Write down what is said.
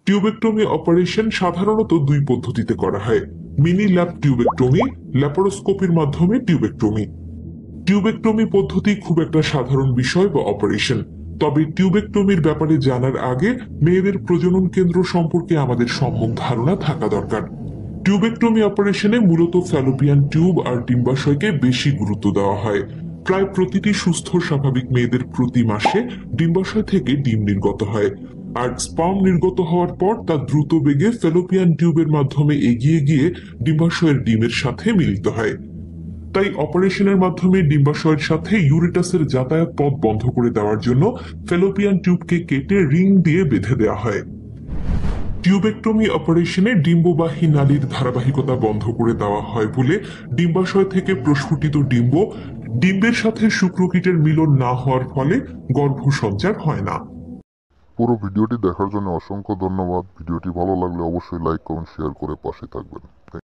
Tubectomy operation সাধারণত দুই পদ্ধতিতে করা হয়: মিনি ল্যাপ টিউবেক্টমি, ল্যাপারোস্কোপির মাধ্যমে টিউবেক্টমি। টিউবেক্টমি পদ্ধতি খুব একটা সাধারণ বিষয় বা অপারেশন। তবে টিউবেক্টমির ব্যাপারে জানার আগে মেয়েদের প্রজনন কেন্দ্র সম্পর্কে আমাদের সম্যক ধারণা থাকা দরকার। টিউবেক্টমি অপারেশনে মূলত ফ্যালোপিয়ান টিউব আর ডিম্বাশয়কে বেশি গুরুত্ব দেওয়া হয়। প্রায় প্রতিটি সুস্থ স্বাভাবিক মেয়েদের প্রতি মাসে ডিম্বাশয় থেকে ডিম নির্গত হয়, আর স্পার্ম নির্গত হওয়ার পর তা দ্রুত বেগে ফ্যালোপিয়ান টিউবের মাধ্যমে এগিয়ে গিয়ে ডিম্বাশয়ের ডিমের সাথে মিলিত হয়। তাই অপারেশনের মাধ্যমে ডিম্বাশয়ের সাথে ইউরেটাসের যাতায়াত পথ বন্ধ করে দেওয়ার জন্য ফ্যালোপিয়ান টিউবকে কেটে রিং দিয়ে বেঁধে দেওয়া হয়। টিউবেক্টমি অপারেশনে ডিম্ববাহী নালীর ধারাবাহিকতা বন্ধ করে দেওয়া হয় বলে ডিম্বাশয় থেকে প্রস্ফুটিত ডিম্বের সাথে শুক্রকীটের মিলন না হওয়ার ফলে গর্ভসঞ্চার হয় না। পুরো ভিডিওটি দেখার জন্য অসংখ্য ধন্যবাদ। ভিডিওটি ভালো লাগলে অবশ্যই লাইক, কমেন্ট, শেয়ার করে পাশে থাকবেন।